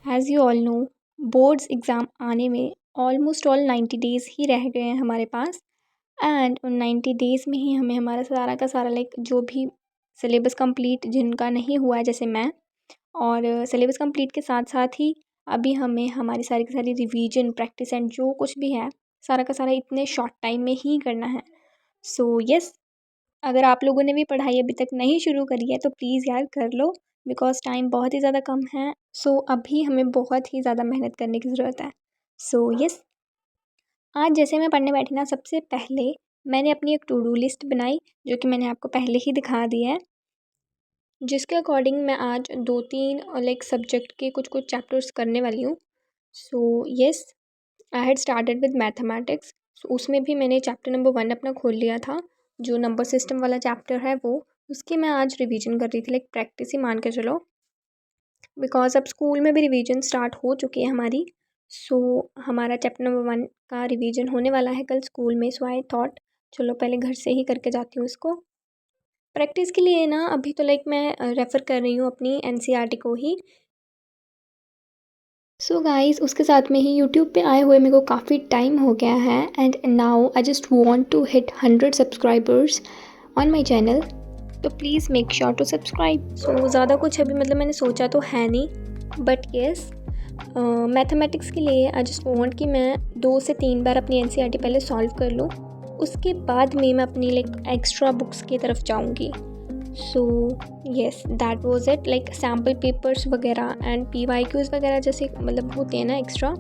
As you all know, boards exam आने में almost all 90 days ही रह गए हैं हमारे पास। एंड उन 90 डेज़ में ही हमें हमारा सारा का सारा जो भी सिलेबस कंप्लीट जिनका नहीं हुआ है, जैसे मैं, और सिलेबस कंप्लीट के साथ साथ ही अभी हमें हमारी सारी की सारी रिवीजन, प्रैक्टिस एंड जो कुछ भी है, सारा का सारा इतने शॉर्ट टाइम में ही करना है। सो यस, अगर आप लोगों ने भी पढ़ाई अभी तक नहीं शुरू करी है तो प्लीज़ यार कर लो, बिकॉज़ टाइम बहुत ही ज़्यादा कम है। सो अभी हमें बहुत ही ज़्यादा मेहनत करने की ज़रूरत है। सो यस, आज जैसे मैं पढ़ने बैठी ना, सबसे पहले मैंने अपनी एक टू डू लिस्ट बनाई, जो कि मैंने आपको पहले ही दिखा दी है, जिसके अकॉर्डिंग मैं आज 2-3 सब्जेक्ट के कुछ चैप्टर्स करने वाली हूँ। So yes, I had started with mathematics. उसमें भी मैंने चैप्टर नंबर 1 अपना खोल लिया था, जो नंबर सिस्टम वाला चैप्टर है वो। उसकी मैं आज रिवीजन कर रही थी, प्रैक्टिस ही मान के चलो, बिकॉज अब स्कूल में भी रिवीजन स्टार्ट हो चुकी है हमारी। सो हमारा चैप्टर नंबर 1 का रिवीजन होने वाला है कल स्कूल में। सो आई थॉट चलो पहले घर से ही करके जाती हूँ इसको। प्रैक्टिस के लिए ना अभी तो मैं रेफ़र कर रही हूँ अपनी एनसीईआरटी को ही। सो गाइस, उसके साथ में ही यूट्यूब पे आए हुए मेरे को काफ़ी टाइम हो गया है, and now I just want to hit 100 subscribers on my channel. तो please make sure to subscribe. So ज़्यादा कुछ अभी मैंने सोचा तो है नहीं, बट येस, मैथमेटिक्स के लिए आई जस्ट वांट कि मैं 2 से 3 बार अपनी एनसीईआरटी पहले सॉल्व कर लूँ, उसके बाद में मैं अपनी एक्स्ट्रा बुक्स की तरफ जाऊँगी। सो yes, that was it. Sample papers वगैरह एंड पीवाईक्यूज़ वगैरह जैसे होते हैं ना एक्स्ट्रा,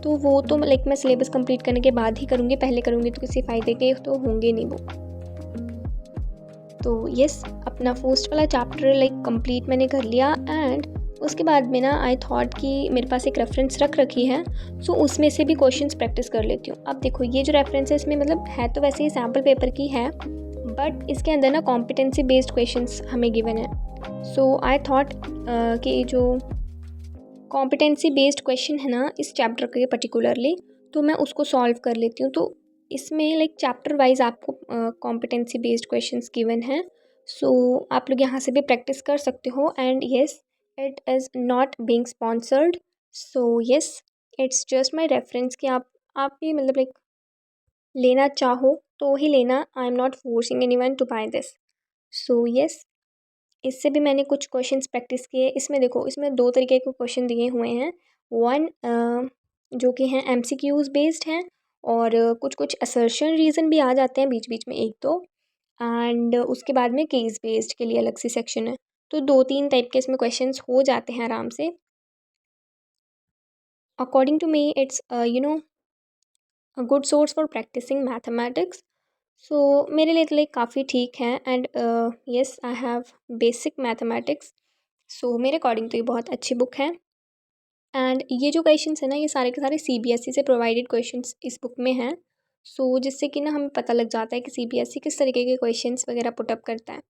तो वो तो मैं सिलेबस कंप्लीट करने के बाद ही करूँगी। पहले करूँगी तो किसी फ़ायदे के तो होंगे नहीं वो। तो येस, अपना फर्स्ट वाला चैप्टर कंप्लीट मैंने कर लिया, एंड उसके बाद में ना आई थॉट कि मेरे पास एक रेफरेंस रख रखी है, सो उसमें से भी क्वेश्चंस प्रैक्टिस कर लेती हूँ। अब देखो, ये जो रेफरेंस है इसमें है तो वैसे ही सैम्पल पेपर की है, बट इसके अंदर ना कॉम्पिटेंसी बेस्ड क्वेश्चंस हमें गिवन है। सो आई थॉट कि जो कॉम्पिटेंसी बेस्ड क्वेश्चन है ना इस चैप्टर के पर्टिकुलरली, तो मैं उसको सॉल्व कर लेती हूँ। तो इसमें चैप्टर वाइज आपको कॉम्पिटेंसी बेस्ड क्वेश्चंस गिवन है, सो आप लोग यहाँ से भी प्रैक्टिस कर सकते हो। And yes, it is not being sponsored, so yes, it's just my reference कि आप भी लेना चाहो तो ही लेना। I am not forcing anyone to buy this. So yes, इससे भी मैंने कुछ क्वेश्चंस प्रैक्टिस किए। इसमें देखो, इसमें 2 तरीके के क्वेश्चन दिए हुए हैं। वन जो कि हैं एमसीक्यूज़ बेस्ड हैं, और कुछ असर्शन रीज़न भी आ जाते हैं बीच बीच में 1-2, एंड उसके बाद में केस बेस्ड के लिए अलग से सेक्शन है। तो 2-3 टाइप के इसमें क्वेश्चंस हो जाते हैं आराम से। According to me it's a good source for practicing mathematics. So मेरे लिए तो काफ़ी ठीक है, and yes, I have basic mathematics. So मेरे अकॉर्डिंग तो ये बहुत अच्छी बुक है। एंड ये जो क्वेश्चंस है ना, ये सारे के सारे सीबीएसई से प्रोवाइडेड क्वेश्चंस इस बुक में हैं। सो जिससे कि ना हमें पता लग जाता है कि सीबीएसई किस तरीके के क्वेश्चंस वगैरह पुटअप करता है।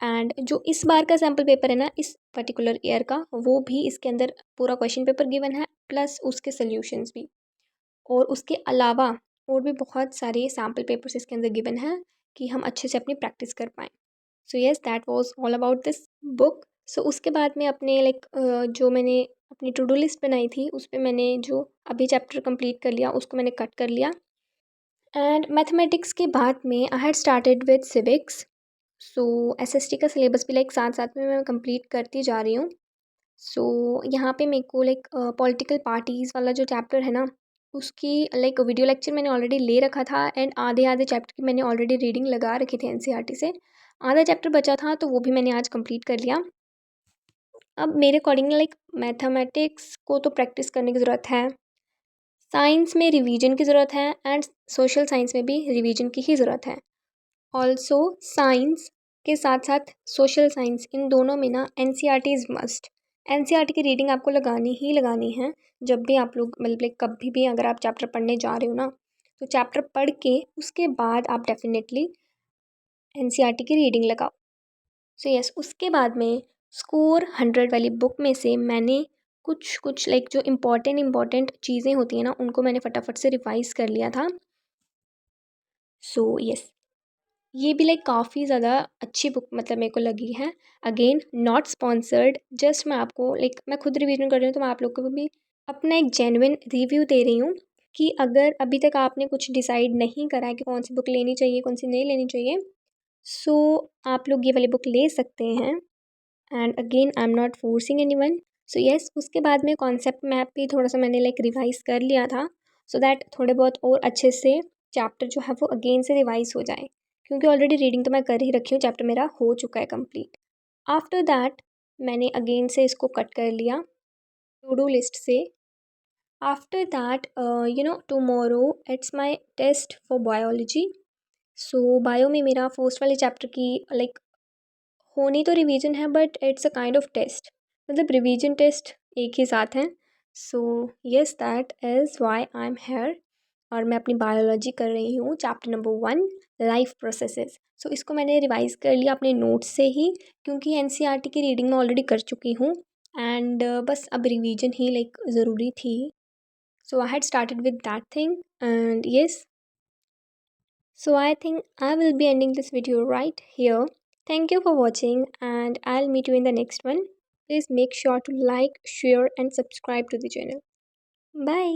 एंड जो इस बार का सैम्पल पेपर है ना इस पर्टिकुलर ईयर का, वो भी इसके अंदर पूरा क्वेश्चन पेपर गिवन है, प्लस उसके सॉल्यूशंस भी, और उसके अलावा और भी बहुत सारे सैम्पल पेपर्स इसके अंदर गिवन है कि हम अच्छे से अपनी प्रैक्टिस कर पाएँ। So yes, that was all about this book. So उसके बाद में अपने जो मैंने अपनी टू डू लिस्ट बनाई थी, उस पे मैंने जो अभी चैप्टर कंप्लीट कर लिया उसको मैंने कट कर लिया। एंड मैथमेटिक्स के बाद में आई had started with civics. So SST का सिलेबस भी साथ साथ में मैं कंप्लीट करती जा रही हूँ। सो यहाँ पे मेरे को पॉलिटिकल पार्टीज़ वाला जो चैप्टर है ना, उसकी वीडियो लेक्चर मैंने ऑलरेडी ले रखा था, एंड आधे आधे चैप्टर की मैंने ऑलरेडी रीडिंग लगा रखी थी एनसीईआरटी से। आधा चैप्टर बचा था तो वो भी मैंने आज कंप्लीट कर लिया। अब मेरे अकॉर्डिंग मैथमेटिक्स को तो प्रैक्टिस करने की ज़रूरत है, साइंस में रिवीजन की ज़रूरत है, एंड सोशल साइंस में भी रिवीजन की ही ज़रूरत है। ऑल्सो साइंस के साथ साथ सोशल साइंस, इन दोनों में ना एनसीईआरटी इज़ मस्ट। एनसीईआरटी की रीडिंग आपको लगानी ही लगानी है जब भी आप लोग कभी भी अगर आप चैप्टर पढ़ने जा रहे हो ना, तो चैप्टर पढ़ के उसके बाद आप डेफिनेटली एनसीईआरटी की रीडिंग लगाओ। सो यस, उसके बाद में स्कोर 100 वाली बुक में से मैंने कुछ जो इम्पॉर्टेंट चीज़ें होती हैं ना, उनको मैंने फटाफट से रिवाइज़ कर लिया था। सो यस, ये भी लाइक काफ़ी ज़्यादा अच्छी बुक मतलब मेरे को लगी है। अगेन नॉट स्पॉन्सर्ड, जस्ट मैं आपको लाइक मैं खुद रिवीजन कर रही हूँ तो मैं आप लोग को भी अपना एक जेन्युइन रिव्यू दे रही हूँ कि अगर अभी तक आपने कुछ डिसाइड नहीं करा है कि कौन सी बुक लेनी चाहिए कौन सी नहीं लेनी चाहिए, सो आप लोग ये वाली बुक ले सकते हैं। And again I am not forcing anyone. So yes, उसके बाद में कॉन्सेप्ट मैप भी थोड़ा सा मैंने लाइक रिवाइज कर लिया था, सो दैट थोड़े बहुत और अच्छे से चैप्टर जो है वो अगेन से रिवाइज हो जाए, क्योंकि ऑलरेडी रीडिंग तो मैं कर ही रखी हूँ, चैप्टर मेरा हो चुका है कंप्लीट। आफ्टर दैट मैंने अगेन से इसको कट कर लिया टू डू लिस्ट से। After that tomorrow it's my test for biology. So bio में मेरा फर्स्ट वाले चैप्टर की लाइक होनी तो रिवीजन है, but it's a kind of test, मतलब रिवीजन टेस्ट एक ही साथ हैं। So yes, that is why I am here. और मैं अपनी बायोलॉजी कर रही हूँ चैप्टर नंबर 1, लाइफ प्रोसेसेस। सो इसको मैंने रिवाइज कर लिया अपने नोट्स से ही, क्योंकि एनसीईआरटी की रीडिंग मैं ऑलरेडी कर चुकी हूँ। एंड बस अब रिवीजन ही लाइक ज़रूरी थी। So I had started with that thing and yes. So I think I will be ending this video right here. Thank you for watching and I'll meet you in the next one. Please make sure to like, share and subscribe to the channel. Bye.